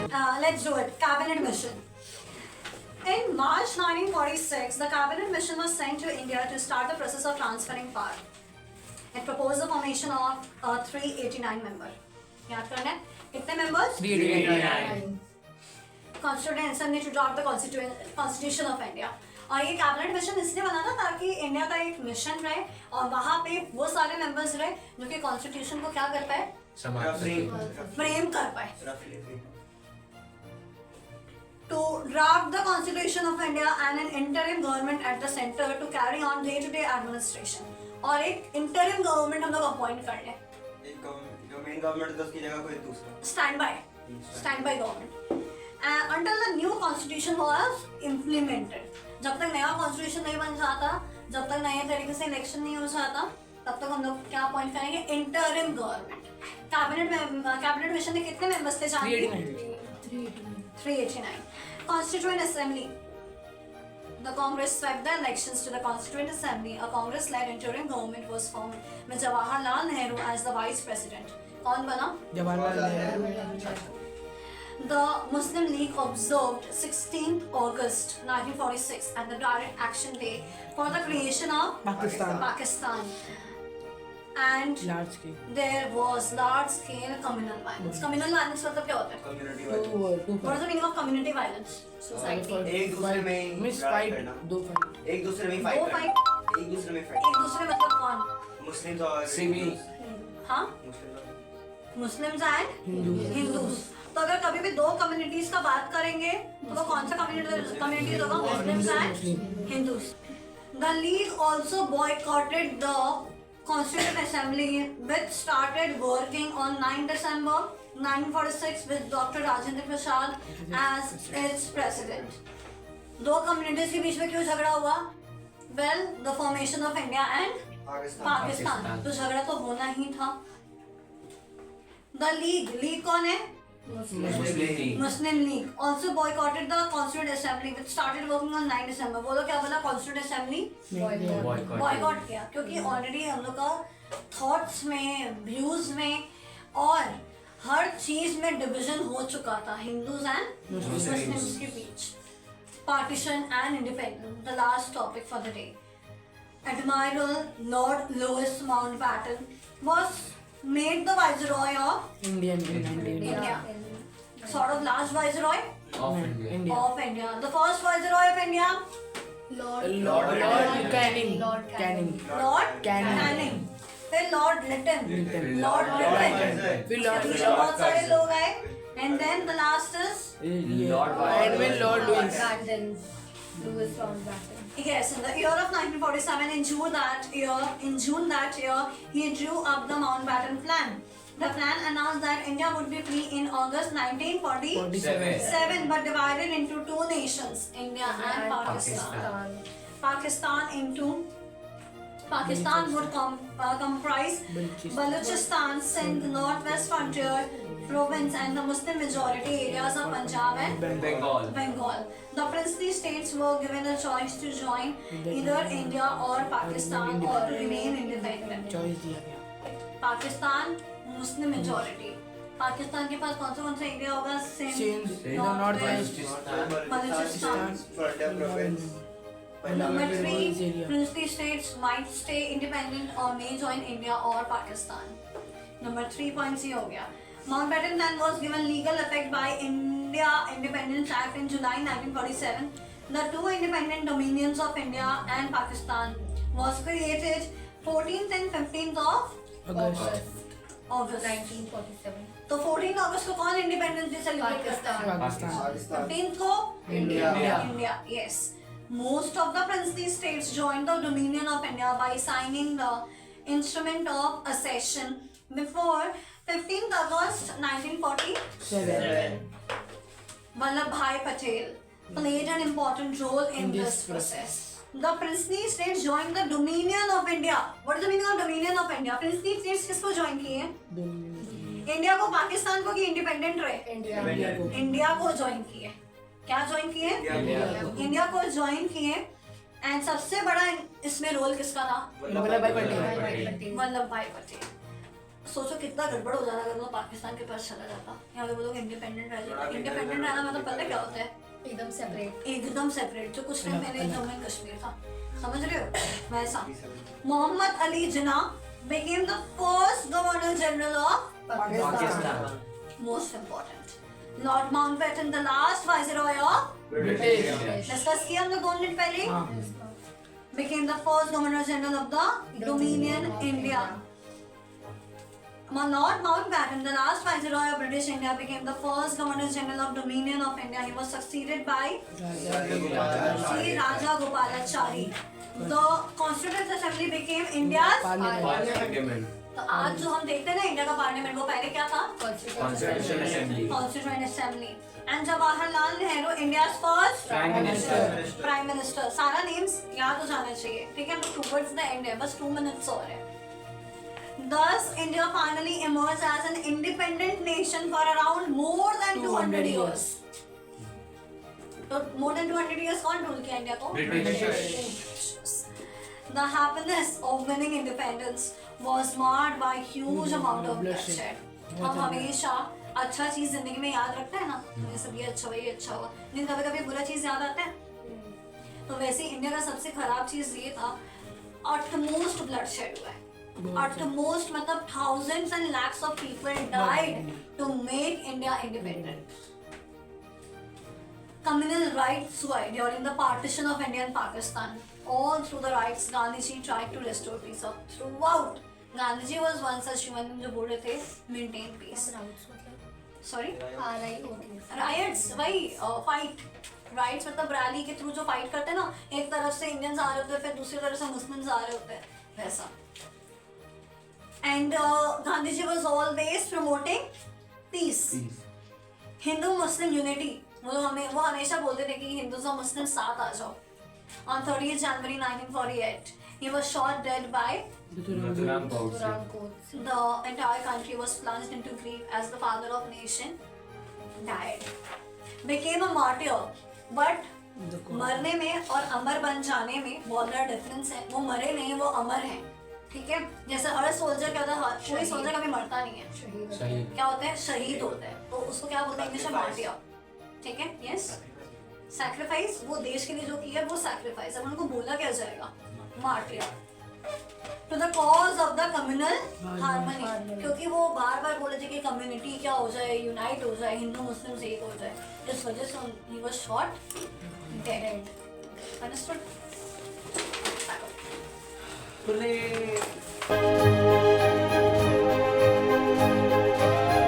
Let's do it. Cabinet mission. In March 1946, the cabinet mission was sent to India to start the process of transferring power. It proposed the formation of a 389 member. याद करना है कितने members? 389. Constituent Assembly to draft the Constitution of India. और ये cabinet mission इसलिए बना था ताकि इंडिया का एक मिशन रहे और वहाँ पे वो सारे मेंबर्स रहे जो कि कॉन्स्टिट्यूशन को क्या कर पाए, फ्रेम कर पाए. To draft the Constitution of India and an interim government at the center to carry on day-to-day administration. और एक interim government हम लोग अपॉइंट कर लें. एक जो मेन गवर्नमेंट है उसकी जगह कोई दूसरा. Stand by government. Until the new constitution was implemented. जब तक नया कॉन्स्टिट्यूशन नहीं बन जाता, जब तक नए तरीके से इलेक्शन नहीं हो जाता, तब तक हम लोग क्या अपॉइंट करेंगे, इंटरिम गवर्नमेंट. कैबिनेट मिशन में कितने मेंबर्स थे? 389. Constituent Assembly. The Congress swept the elections to the Constituent Assembly. A Congress-led interim government was formed with Jawaharlal Nehru as the vice president. कौन बना? Jawaharlal Nehru. The Muslim League observed 16th August 1946 as the Direct Action Day for the creation of Pakistan. And there was large-scale communal violence. Communal violence मतलब क्या होता है? Community wise. What is the meaning of community violence? Society. एक दूसरे में miss fight, दो fight. एक दूसरे में दो फाइट फाइट. करना. एक दूसरे में फाइट. एक दूसरे मतलब कौन? मुस्लिम्स और सिमी. हाँ? Muslims and Hindus. तो अगर कभी भी दो कम्युनिटीज का बात करेंगे तो वो कौन सा कम्युनिटी होगा? Muslims and Hindus. The league also boycotted the Constituent Assembly, which started working on 9 December 1946 with Dr. Rajendra Prasad as its president. दो कम्युनिटीज के बीच में क्यों झगड़ा हुआ? Well, the formation of India and Pakistan. तो झगड़ा तो होना ही था. The league कौन है? Muslim League also boycotted the Constituent Assembly, which started working on 9 December. बोलो क्या बोला? Constituent Assembly boycott किया क्योंकि ऑलरेडी हम लोग का थॉट्स में, व्यूज में और हर चीज में डिवीजन हो चुका था हिंदूज एंड मुस्लिम्स के बीच. Partition and independence, the last topic for the day. Admiral Lord Louis Mountbatten was made the Viceroy of India. Sort of last Viceroy of India. of India. The first Viceroy of India, Lord Canning. Lord Canning. फिर Lord Lytton. Lord Lytton. फिर बहुत सारे लोग आए. And then the last is Lord Lewis. Louis Mountbatten. yes, in the year of 1947, in June that year, he drew up the Mountbatten Plan. The plan announced that India would be free in August 1947, but divided into two nations, India and Pakistan. Pakistan would comprise Balochistan, Sindh, Northwest Frontier Province and the Muslim majority areas of Punjab and Bengal. The princely states were given a choice to join either India or Pakistan or to remain independent. Pakistan, Muslim majority. Pakistan के पास कौन सा area होगा? Sindh, north west, Balochistan. Number 3, princely states might stay independent or may join India or Pakistan. Number 3.c हो गया. Mountbatten Plan was given legal effect by India Independence Act in July 1947. The two independent dominions of India and Pakistan was created 14th and 15th of August 1947. तो 14 अगस्त को कौन independence day celebrate करता है? Pakistan. 15th को India. Yes. Most of the princely states joined the Dominion of India by signing the Instrument of Accession before 15th August 1947. Vallabhbhai Patel played an important role in this process. The princely states joined the Dominion of India. What is the meaning of Dominion of India? Princely states किसको join किए हैं? India को, पाकिस्तान को कि independent रहे? India को join किए. क्या ज्वाइन किए? इंडिया को ज्वाइन किए. एंड सबसे बड़ा इसमें रोल किसका था? वल्लभ भाई पटेल. वल्लभ भाई पटेल. सोचो कितना गड़बड़ हो जाता अगर वो पाकिस्तान के पास चला जाता। यहाँ पे वो लोग इंडिपेंडेंट रह जाते। इंडिपेंडेंट रहना मतलब पता है क्या होता है? एकदम सेपरेट। एकदम सेपरेट। जो कुछ टाइम पहले जम्मू एंड कश्मीर था, समझ रहे हो वैसा। Mohammad Ali Jinnah became the first Governor General of Pakistan. most important. Lord Mountbatten, the last Viceroy of British. discuss किया हमने 2 मिनट पहले, became the first Governor General of the Dominion India. Lord Mountbatten, the last Viceroy of British India, became the first Governor General of Dominion of India. He was succeeded by Sri Raja Gopalachari. The Constituent Assembly became India's Parliament. तो आज जो हम देखते हैं ना India का parliament, वो पहले क्या था? Constitution Assembly. Constituent Assembly. And Jawaharlal Nehru, India's first Prime Minister. Prime Minister. सारा names याद हो जाना चाहिए, ठीक है? Towards the end है, बस 2 minutes और है. Thus, India finally emerged as an independent nation for around more than 200 years. तो more than 200 years कौन रूल किया इंडिया को? British. The happiness of winning independence was marred by huge amount of bloodshed. हम हमेशा अच्छा चीज जिंदगी में याद रखते हैं ना, ये सब ये अच्छा हुआ, ये अच्छा हुआ, लेकिन कभी कभी बुरा चीज याद आता है। तो वैसे इंडिया का सबसे खराब चीज ये था, utmost bloodshed हुआ है। Utmost मतलब thousands and lakhs of people died to make India independent. Communal rights were during the partition of India and Pakistan. All through the rights, Gandhiji tried to restore peace throughout. Gandhiji was one such human जो बोल रहे थे maintain peace. Sorry? Riots, वही fight. Riots मतलब rally के through जो fight करते हैं ना, एक तरफ से इंडियंस आ रहे होते हैं, फिर दूसरी तरफ से मुस्लिम्स आ रहे होते हैं, वैसा. And Gandhiji was always promoting peace. Hindu-Muslim unity. वो हमेशा बोलते थे कि हिंदूज और मुस्लिम साथ आ जाओ. On 30th January 1948, he was shot dead by Natural causes. the entire country was plunged into grief as the father of nation died. Became a martyr, but मरने में और अमर बन जाने में बहुत बड़ा डिफरेंस है. वो मरे नहीं, वो अमर हैं, ठीक है? जैसे हर सोल्जर क्या होता है, कोई सोल्जर कभी मरता नहीं है. शहीद. क्या होता है? शहीद होता है. तो उसको क्या बोलते हैं इंग्लिश में? मार्टियर, ठीक है? यस. सैक्रिफाइस, वो देश के लिए जो किया वो सैक्रिफाइस. अब उनको बोला क्या जाएगा? Martyr. To the cause of the communal harmony, क्योंकि वो बार बार बोले थे कि कम्युनिटी क्या हो जाए, यूनाइट हो जाए, हिंदू मुस्लिम एक हो जाए. इस वजह से he was shot dead. Understood? Hooray!